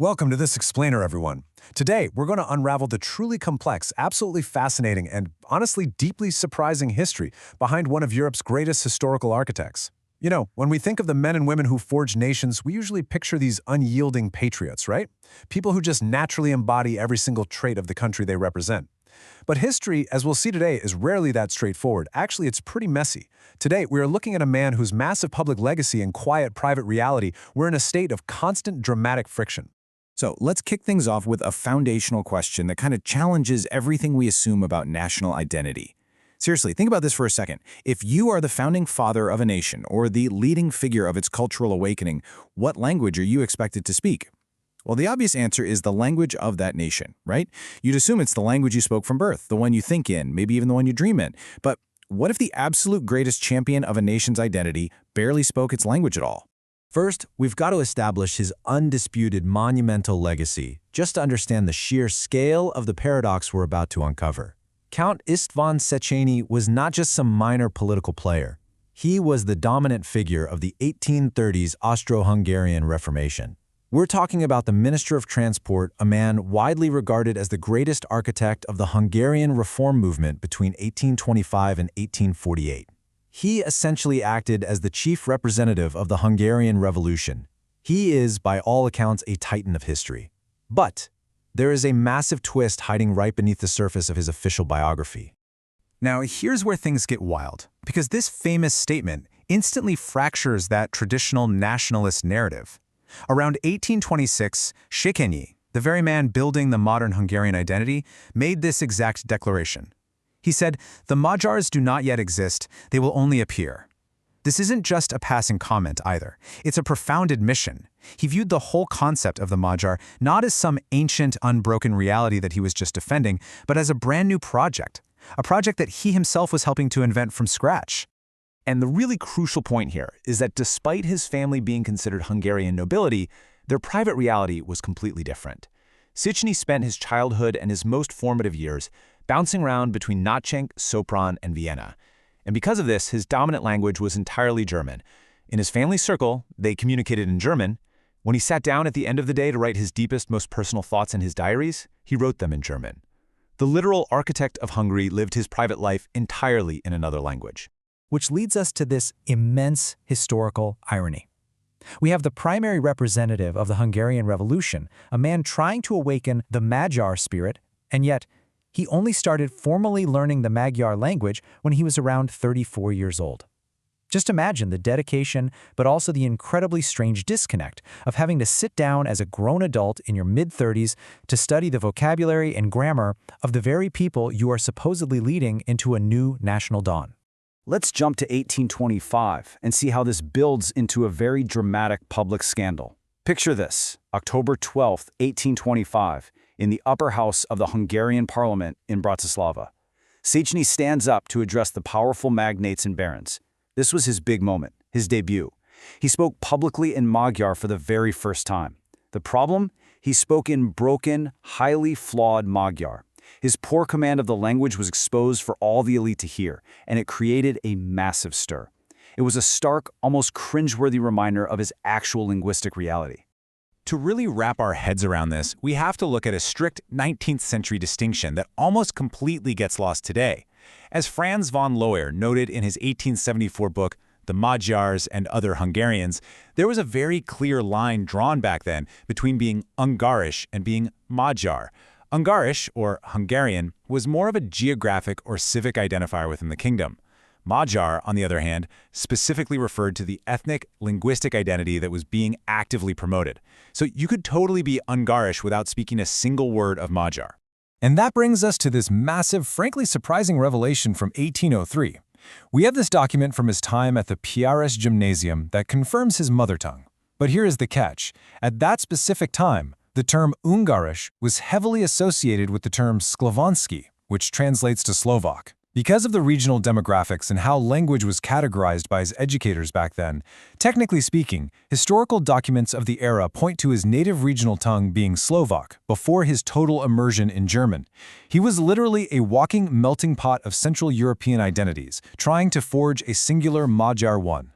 Welcome to this explainer, everyone. Today, we're going to unravel the truly complex, absolutely fascinating, and honestly deeply surprising history behind one of Europe's greatest historical architects. You know, when we think of the men and women who forged nations, we usually picture these unyielding patriots, right? People who just naturally embody every single trait of the country they represent. But history, as we'll see today, is rarely that straightforward. Actually, it's pretty messy. Today, we are looking at a man whose massive public legacy and quiet private reality were in a state of constant dramatic friction. So let's kick things off with a foundational question that kind of challenges everything we assume about national identity. Seriously, think about this for a second. If you are the founding father of a nation or the leading figure of its cultural awakening, what language are you expected to speak? Well, the obvious answer is the language of that nation, right? You'd assume it's the language you spoke from birth, the one you think in, maybe even the one you dream in. But what if the absolute greatest champion of a nation's identity barely spoke its language at all? First, we've got to establish his undisputed monumental legacy, just to understand the sheer scale of the paradox we're about to uncover. Count István Széchenyi was not just some minor political player. He was the dominant figure of the 1830s Austro-Hungarian Reformation. We're talking about the Minister of Transport, a man widely regarded as the greatest architect of the Hungarian reform movement between 1825 and 1848. He essentially acted as the chief representative of the Hungarian Revolution. He is, by all accounts, a titan of history. But there is a massive twist hiding right beneath the surface of his official biography. Now, here's where things get wild, because this famous statement instantly fractures that traditional nationalist narrative. Around 1826, Széchenyi, the very man building the modern Hungarian identity, made this exact declaration. He said, "The Magyars do not yet exist, they will only appear." This isn't just a passing comment either. It's a profound admission. He viewed the whole concept of the Magyar not as some ancient, unbroken reality that he was just defending, but as a brand new project, a project that he himself was helping to invent from scratch. And the really crucial point here is that despite his family being considered Hungarian nobility, their private reality was completely different. Széchenyi spent his childhood and his most formative years bouncing around between Nagykank, Sopron, and Vienna. And because of this, his dominant language was entirely German. In his family circle, they communicated in German. When he sat down at the end of the day to write his deepest, most personal thoughts in his diaries, he wrote them in German. The literal architect of Hungary lived his private life entirely in another language. Which leads us to this immense historical irony. We have the primary representative of the Hungarian Revolution, a man trying to awaken the Magyar spirit, and yet he only started formally learning the Magyar language when he was around 34 years old. Just imagine the dedication, but also the incredibly strange disconnect of having to sit down as a grown adult in your mid-30s to study the vocabulary and grammar of the very people you are supposedly leading into a new national dawn. Let's jump to 1825 and see how this builds into a very dramatic public scandal. Picture this, October 12, 1825, in the upper house of the Hungarian parliament in Bratislava. Széchenyi stands up to address the powerful magnates and barons. This was his big moment, his debut. He spoke publicly in Magyar for the very first time. The problem? He spoke in broken, highly flawed Magyar. His poor command of the language was exposed for all the elite to hear, and it created a massive stir. It was a stark, almost cringeworthy reminder of his actual linguistic reality. To really wrap our heads around this, we have to look at a strict 19th century distinction that almost completely gets lost today. As Franz von Loer noted in his 1874 book, The Magyars and Other Hungarians, there was a very clear line drawn back then between being Ungarisch and being Magyar. Ungarisch, or Hungarian, was more of a geographic or civic identifier within the kingdom. Magyar, on the other hand, specifically referred to the ethnic, linguistic identity that was being actively promoted. So you could totally be Ungarisch without speaking a single word of Magyar. And that brings us to this massive, frankly surprising revelation from 1803. We have this document from his time at the Piares Gymnasium that confirms his mother tongue. But here is the catch. At that specific time, the term Ungarisch was heavily associated with the term Slavonski, which translates to Slovak. Because of the regional demographics and how language was categorized by his educators back then, technically speaking, historical documents of the era point to his native regional tongue being Slovak before his total immersion in German. He was literally a walking melting pot of Central European identities, trying to forge a singular Magyar one.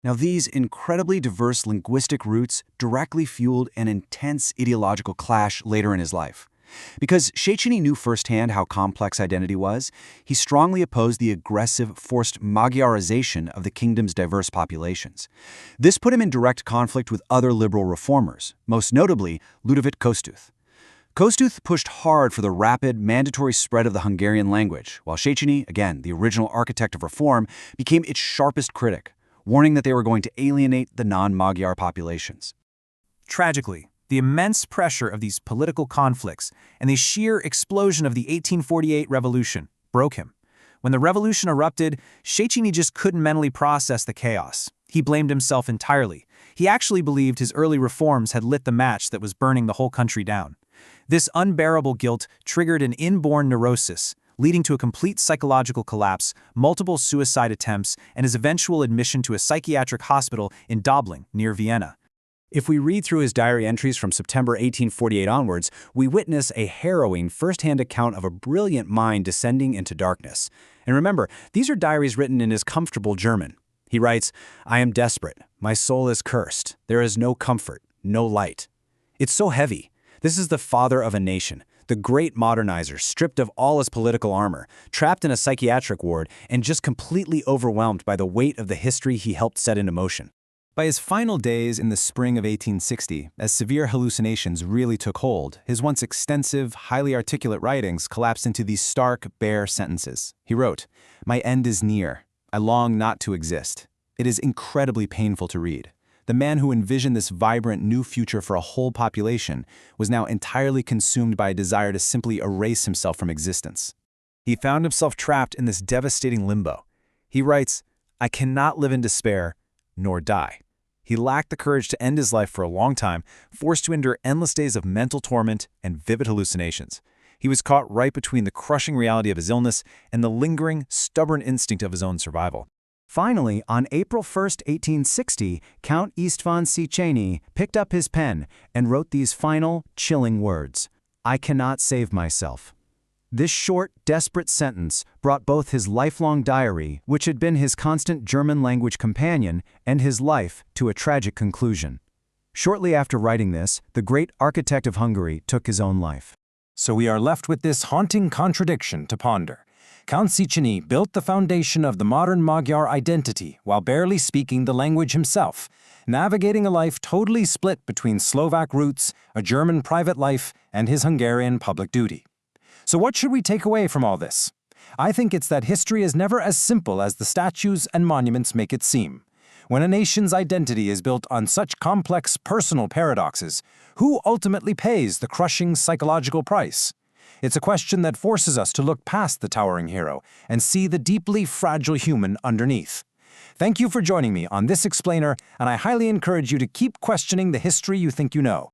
Now, these incredibly diverse linguistic roots directly fueled an intense ideological clash later in his life. Because Széchenyi knew firsthand how complex identity was, he strongly opposed the aggressive, forced Magyarization of the kingdom's diverse populations. This put him in direct conflict with other liberal reformers, most notably Ludovit Kossuth. Kossuth pushed hard for the rapid, mandatory spread of the Hungarian language, while Széchenyi, again the original architect of reform, became its sharpest critic, warning that they were going to alienate the non-Magyar populations. Tragically, the immense pressure of these political conflicts and the sheer explosion of the 1848 revolution broke him. When the revolution erupted, Széchenyi just couldn't mentally process the chaos. He blamed himself entirely. He actually believed his early reforms had lit the match that was burning the whole country down. This unbearable guilt triggered an inborn neurosis, leading to a complete psychological collapse, multiple suicide attempts, and his eventual admission to a psychiatric hospital in Dobling, near Vienna. If we read through his diary entries from September 1848 onwards, we witness a harrowing first-hand account of a brilliant mind descending into darkness. And remember, these are diaries written in his comfortable German. He writes, "I am desperate. My soul is cursed. There is no comfort, no light." It's so heavy. This is the father of a nation, the great modernizer, stripped of all his political armor, trapped in a psychiatric ward, and just completely overwhelmed by the weight of the history he helped set into motion. By his final days in the spring of 1860, as severe hallucinations really took hold, his once extensive, highly articulate writings collapsed into these stark, bare sentences. He wrote, "My end is near. I long not to exist." It is incredibly painful to read. The man who envisioned this vibrant new future for a whole population was now entirely consumed by a desire to simply erase himself from existence. He found himself trapped in this devastating limbo. He writes, "I cannot live in despair, nor die." He lacked the courage to end his life for a long time, forced to endure endless days of mental torment and vivid hallucinations. He was caught right between the crushing reality of his illness and the lingering, stubborn instinct of his own survival. Finally, on April 1, 1860, Count István Széchenyi picked up his pen and wrote these final, chilling words, "I cannot save myself." This short, desperate sentence brought both his lifelong diary, which had been his constant German-language companion, and his life to a tragic conclusion. Shortly after writing this, the great architect of Hungary took his own life. So we are left with this haunting contradiction to ponder. Count Széchenyi built the foundation of the modern Magyar identity while barely speaking the language himself, navigating a life totally split between Slovak roots, a German private life, and his Hungarian public duty. So what should we take away from all this? I think it's that history is never as simple as the statues and monuments make it seem. When a nation's identity is built on such complex personal paradoxes, who ultimately pays the crushing psychological price? It's a question that forces us to look past the towering hero and see the deeply fragile human underneath. Thank you for joining me on this explainer, and I highly encourage you to keep questioning the history you think you know.